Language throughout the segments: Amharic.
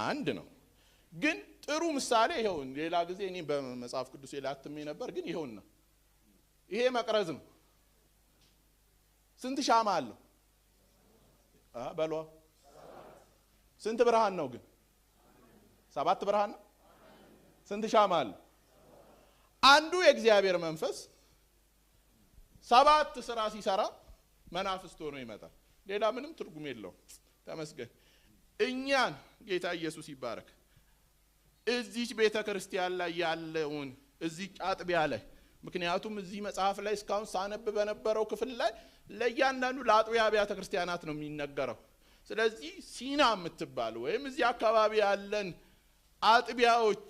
አንድ ነው። ግን ጥሩ ምሳሌ ይሄው ሌላ ጊዜ እኔ በመጽሐፍ ቅዱስ ላትሜ ነበር ግን ይሄውና ይሄ መቅረዝ ነው። ስንት ሻማ አለው? በሏ ስንት ብርሃን ነው ግን? 7 ብርሃን ነው። ስንት ሻማ አለው? አንዱ የእግዚአብሔር መንፈስ 7 ስራ ሲሰራ መናፍስት ሆኖ ይመጣል። ሌላ ምንም ትርጉም የለውም። ተመስገን። እኛን ጌታ ኢየሱስ ይባረክ እዚህ ቤተክርስቲያን ላይ ያለውን እዚህ አጥቢያ ላይ ምክንያቱም እዚህ መጽሐፍ ላይ እስካሁን ሳነብ በነበረው ክፍል ላይ ለእያንዳንዱ ለአጥቢያ አብያተ ክርስቲያናት ነው የሚነገረው። ስለዚህ ሲና የምትባል ወይም እዚህ አካባቢ ያለን አጥቢያዎች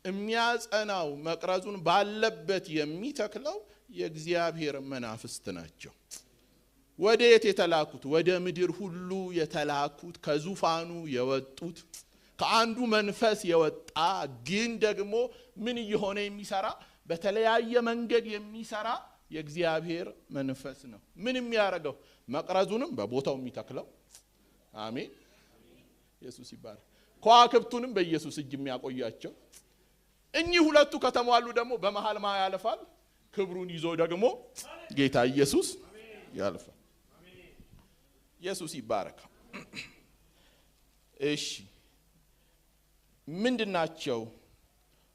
የሚያጸናው መቅረዙን ባለበት የሚተክለው የእግዚአብሔር መናፍስት ናቸው። ወዴት የተላኩት? ወደ ምድር ሁሉ የተላኩት ከዙፋኑ የወጡት ከአንዱ መንፈስ የወጣ ግን ደግሞ ምን እየሆነ የሚሰራ በተለያየ መንገድ የሚሰራ የእግዚአብሔር መንፈስ ነው። ምን የሚያረጋው? መቅረዙንም በቦታው የሚተክለው። አሜን ኢየሱስ ይባረክ። ከዋክብቱንም በኢየሱስ እጅ የሚያቆያቸው። እኚህ ሁለቱ ከተሟሉ ደግሞ በመሃል ማ ያልፋል? ክብሩን ይዞ ደግሞ ጌታ ኢየሱስ ያልፋል። ኢየሱስ ይባረክ። እሺ ምንድናቸው?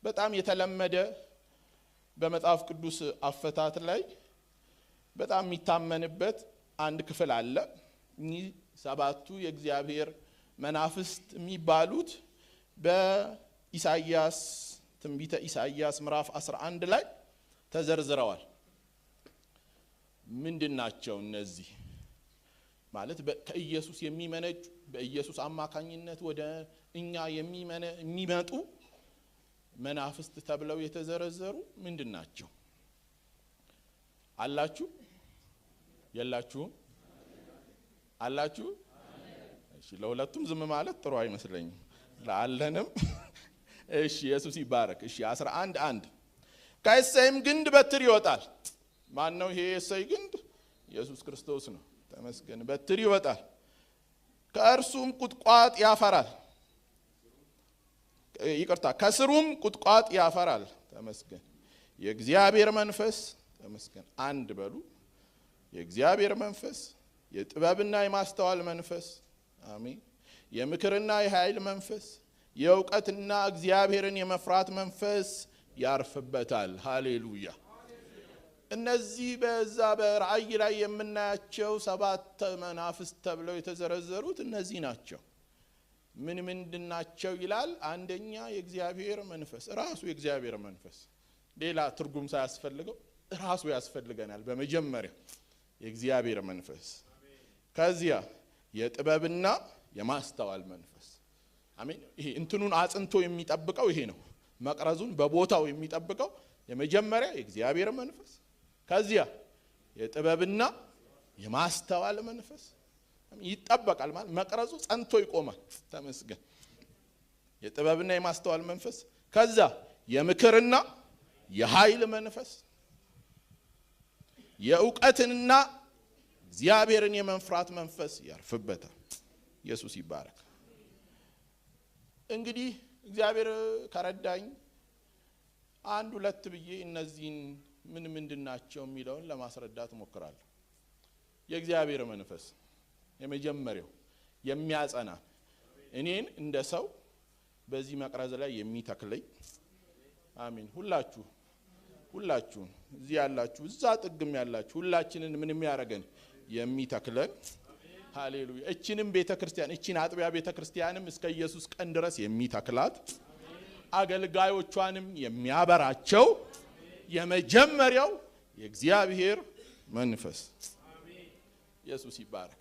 በጣም የተለመደ በመጽሐፍ ቅዱስ አፈታት ላይ በጣም የሚታመንበት አንድ ክፍል አለ። እኚህ 7ቱ የእግዚአብሔር መናፍስት የሚባሉት በኢሳይያስ ትንቢተ ኢሳይያስ ምዕራፍ 11 ላይ ተዘርዝረዋል። ምንድናቸው እነዚህ? ማለት ከኢየሱስ የሚመነጩ በኢየሱስ አማካኝነት ወደ እኛ የሚመጡ መናፍስት ተብለው የተዘረዘሩ ምንድናቸው? አላችሁ? የላችሁም? አላችሁ? እሺ ለሁለቱም ዝም ማለት ጥሩ አይመስለኝም። ለአለንም እሺ ኢየሱስ ይባረክ። እሺ 11:1 ከእሴይም ግንድ በትር ይወጣል። ማን ነው ይሄ የእሴይ ግንድ? ኢየሱስ ክርስቶስ ነው። ተመስገን። በትር ይወጣል ከእርሱም ቁጥቋጥ ያፈራል። ይቅርታ ከስሩም ቁጥቋጥ ያፈራል። ተመስገን። የእግዚአብሔር መንፈስ ተመስገን። አንድ በሉ። የእግዚአብሔር መንፈስ የጥበብና የማስተዋል መንፈስ አሜን። የምክርና የኃይል መንፈስ የእውቀትና እግዚአብሔርን የመፍራት መንፈስ ያርፍበታል። ሃሌሉያ። እነዚህ በዛ በራእይ ላይ የምናያቸው 7 መናፍስት ተብለው የተዘረዘሩት እነዚህ ናቸው። ምን ምንድናቸው ይላል? አንደኛ የእግዚአብሔር መንፈስ ራሱ የእግዚአብሔር መንፈስ ሌላ ትርጉም ሳያስፈልገው ራሱ ያስፈልገናል። በመጀመሪያ የእግዚአብሔር መንፈስ ከዚያ የጥበብና የማስተዋል መንፈስ አሜን። ይሄ እንትኑን አጽንቶ የሚጠብቀው ይሄ ነው። መቅረዙን በቦታው የሚጠብቀው የመጀመሪያ የእግዚአብሔር መንፈስ ከዚያ የጥበብና የማስተዋል መንፈስ ይጠበቃል። ማለት መቅረዙ ጸንቶ ይቆማል። ተመስገን። የጥበብና የማስተዋል መንፈስ ከዛ የምክርና የኃይል መንፈስ የእውቀትና እግዚአብሔርን የመፍራት መንፈስ ያርፍበታል። ኢየሱስ ይባረክ። እንግዲህ እግዚአብሔር ከረዳኝ 1-2 ብዬ እነዚህን ምንድናቸው የሚለውን ለማስረዳት ሞክራለሁ። የእግዚአብሔር መንፈስ የመጀመሪያው የሚያጸና እኔን እንደ ሰው በዚህ መቅረዝ ላይ የሚተክለኝ አሜን። ሁላችሁ እዚህ ያላችሁ እዛ ጥግም ያላችሁ ሁላችንን ምን የሚያረገን የሚተክለን ሃሌሉያ። እቺንም ቤተክርስቲያን እቺን አጥቢያ ቤተክርስቲያንም እስከ ኢየሱስ ቀን ድረስ የሚተክላት አገልጋዮቿንም የሚያበራቸው የመጀመሪያው የእግዚአብሔር መንፈስ አሜን። ኢየሱስ ይባረክ።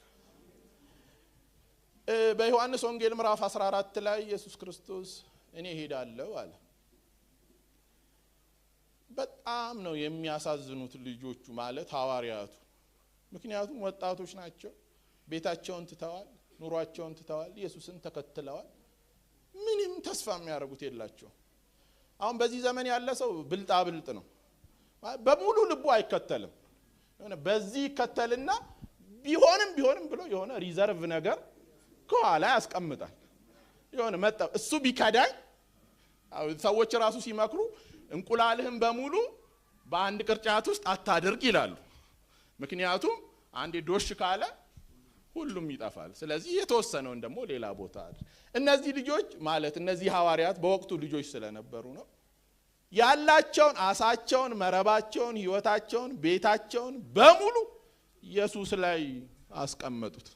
በዮሐንስ ወንጌል ምዕራፍ 14 ላይ ኢየሱስ ክርስቶስ እኔ ሄዳለሁ አለ። በጣም ነው የሚያሳዝኑት ልጆቹ ማለት ሐዋርያቱ። ምክንያቱም ወጣቶች ናቸው። ቤታቸውን ትተዋል፣ ኑሯቸውን ትተዋል፣ ኢየሱስን ተከትለዋል። ምንም ተስፋ የሚያደርጉት የላቸው። አሁን በዚህ ዘመን ያለ ሰው ብልጣ ብልጥ ነው። በሙሉ ልቡ አይከተልም። የሆነ በዚህ ይከተልና ቢሆንም ብሎ የሆነ ሪዘርቭ ነገር ከኋላ ያስቀምጣል። የሆነ መጣ እሱ ቢካዳኝ ሰዎች ራሱ ሲመክሩ እንቁላልህን በሙሉ በአንድ ቅርጫት ውስጥ አታድርግ ይላሉ ምክንያቱም አንዴ ዶሽ ካለ ሁሉም ይጣፋል ስለዚህ የተወሰነውን ደግሞ ሌላ ቦታ እነዚህ ልጆች ማለት እነዚህ ሐዋርያት በወቅቱ ልጆች ስለነበሩ ነው ያላቸውን አሳቸውን መረባቸውን ህይወታቸውን ቤታቸውን በሙሉ ኢየሱስ ላይ አስቀመጡት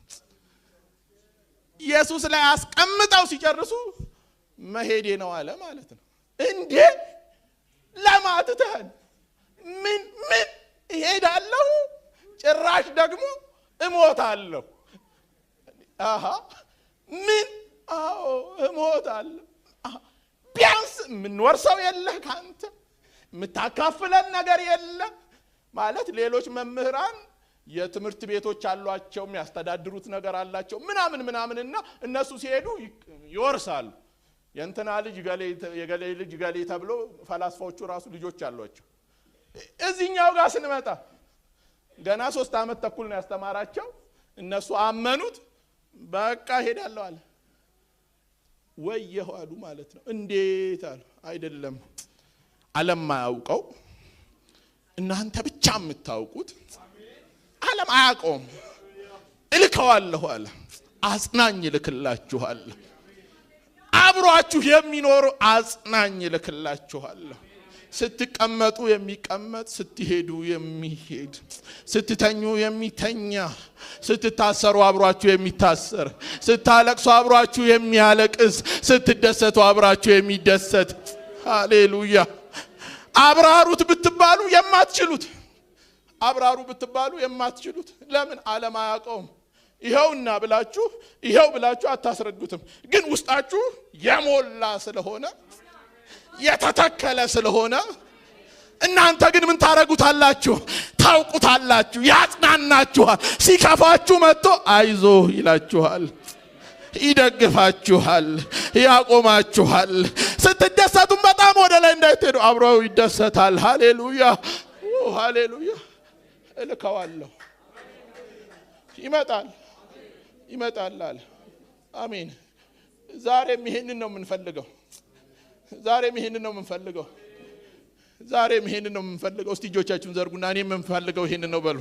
ኢየሱስ ላይ አስቀምጠው ሲጨርሱ መሄዴ ነው አለ ማለት ነው እንዴ ለማትተን ምን እሄዳለሁ ጭራሽ ደግሞ እሞታለሁ ምን እሞታለሁ ቢያንስ ምን ወርሰው የለህ ካንተ ምታካፍለን ነገር የለ ማለት ሌሎች መምህራን የትምህርት ቤቶች አሏቸው የሚያስተዳድሩት ነገር አላቸው ምናምንና እነሱ ሲሄዱ ይወርሳሉ የእንትና ልጅ የገሌ ልጅ ገሌ ተብሎ ፈላስፋዎቹ ራሱ ልጆች አሏቸው እዚህኛው ጋር ስንመጣ ገና 3 አመት ተኩል ነው ያስተማራቸው እነሱ አመኑት በቃ ሄዳለሁ አለ ወየው አሉ ማለት ነው እንዴት አሉ አይደለም ዓለም ማያውቀው እናንተ ብቻ የምታውቁት ዓለም አያውቀውም እልከዋለሁ አለ አጽናኝ ልክላችኋለሁ አብሯችሁ የሚኖር አጽናኝ ልክላችኋለሁ ስትቀመጡ የሚቀመጥ ስትሄዱ የሚሄድ ስትተኙ የሚተኛ ስትታሰሩ አብሯችሁ የሚታሰር ስታለቅሱ አብሯችሁ የሚያለቅስ ስትደሰቱ አብሯችሁ የሚደሰት ሃሌሉያ አብራሩት ብትባሉ የማትችሉት አብራሩ ብትባሉ የማትችሉት ለምን ዓለም አያውቀውም ይሄው ብላችሁ አታስረዱትም ግን ውስጣችሁ የሞላ ስለሆነ የተተከለ ስለሆነ እናንተ ግን ምን ታረጉታላችሁ ታውቁታላችሁ ያጽናናችኋል ሲከፋችሁ መጥቶ አይዞ ይላችኋል ይደግፋችኋል ያቆማችኋል ስትደሰቱ በጣም ወደ ላይ እንዳይተዱ አብረው ይደሰታል ሃሌሉያ ሃሌሉያ እልከዋለሁ ይመጣል አለ አሜን ዛሬም ይሄንን ነው የምንፈልገው ዛሬም ይሄንን ነው የምንፈልገው እስቲ እጆቻችሁን ዘርጉና እኔ የምንፈልገው ይሄንን ነው በሉ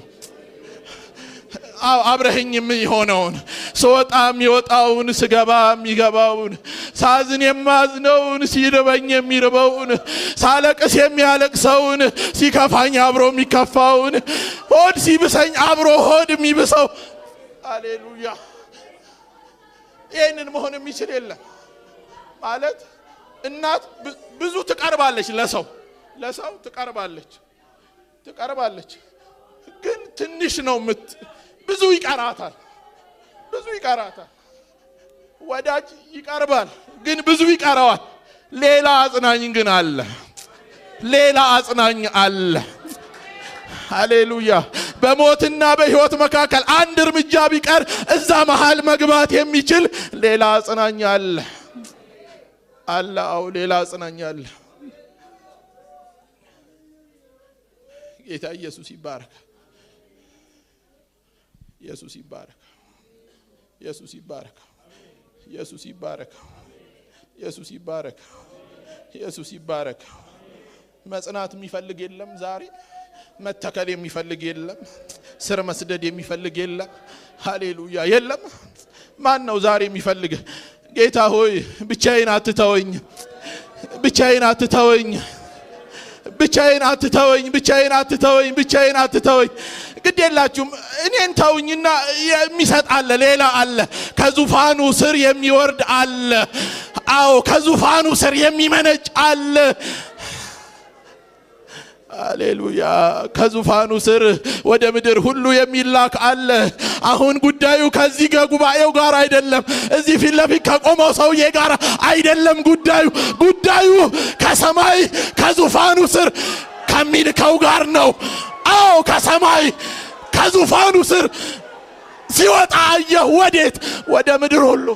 አብረህኝ የሚሆነውን ስወጣም ይወጣውን ስገባም ይገባውን ሳዝን የማዝነውን ሲርበኝ የሚርበውን ሳለቅስ የሚያለቅሰውን ሲከፋኝ አብሮ የሚከፋውን ሆድ ሲብሰኝ አብሮ ሆድ የሚብሰው ሃሌሉያ ይሄንን መሆን የሚችል የለም ማለት እናት ብዙ ትቀርባለች ለሰው ትቀርባለች ግን ትንሽ ነው ብዙ ይቀራታል ወዳጅ ይቀርባል ግን ብዙ ይቀራዋል ሌላ አጽናኝ አለ ሃሌሉያ በሞትና በህይወት መካከል አንድ እርምጃ ቢቀር እዛ መሃል መግባት የሚችል ሌላ አጽናኝ አለ አው ሌላ አጽናኝ አለ ጌታ ኢየሱስ ይባረክ ኢየሱስ ይባረክ መጽናት የሚፈልግ የለም ዛሬ መተከል የሚፈልግ የለም ስር መስደድ የሚፈልግ የለም ሃሌሉያ የለም ማን ነው ዛሬ የሚፈልግ ጌታ ሆይ ብቻዬን አትተወኝ ግዴላችሁም እኔን ተውኝና የሚሰጥ አለ ሌላ አለ ከዙፋኑ ስር የሚወርድ አለ አዎ ከዙፋኑ ስር የሚመነጭ አለ ሃሌሉያ ከዙፋኑ ስር ወደ ምድር ሁሉ የሚላክ አለ አሁን ጉዳዩ ከዚህ ጉባኤው ጋር አይደለም እዚህ ፊት ለፊት ከቆመው ሰውዬ ጋር አይደለም ጉዳዩ ከሰማይ ከዙፋኑ ስር ከሚልከው ጋር ነው አዎ ከሰማይ ከዙፋኑ ስር ሲወጣ አየሁ ወዴት ወደ ምድር ሁሉ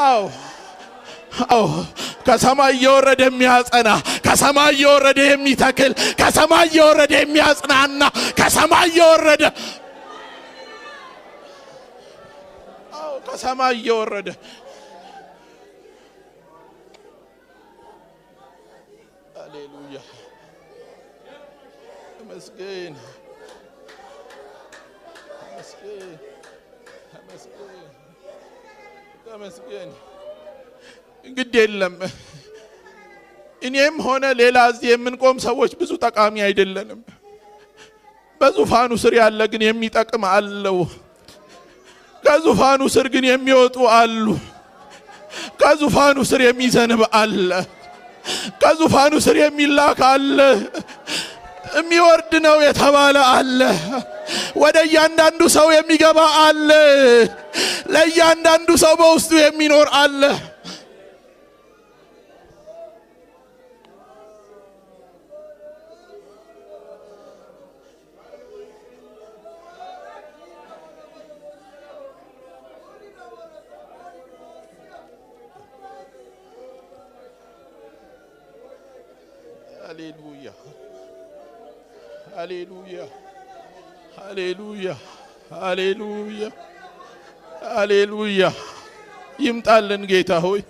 አዎ ከሰማይ እየወረደ የሚያጸና ከሰማይ እየወረደ የሚተክል ከሰማይ እየወረደ የሚያጽናና ከሰማይ እየወረደ ከሰማይ እየወረደ ሃሌሉያ ተመስገን ተመስገን ተመስገን ተመስገን እንግዲህ የለም እኔም ሆነ ሌላ እዚህ የምንቆም ሰዎች ብዙ ጠቃሚ አይደለንም በዙፋኑ ስር ያለ ግን የሚጠቅም አለው ከዙፋኑ ስር ግን የሚወጡ አሉ ከዙፋኑ ስር የሚዘንብ አለ ከዙፋኑ ስር የሚላክ አለ የሚወርድ ነው የተባለ አለ ወደ እያንዳንዱ ሰው የሚገባ አለ ለእያንዳንዱ ሰው በውስጡ የሚኖር አለ ሃሌሉያ ሃሌሉያ ሃሌሉያ ሃሌሉያ ሃሌሉያ ይምጣልን ጌታ ሆይ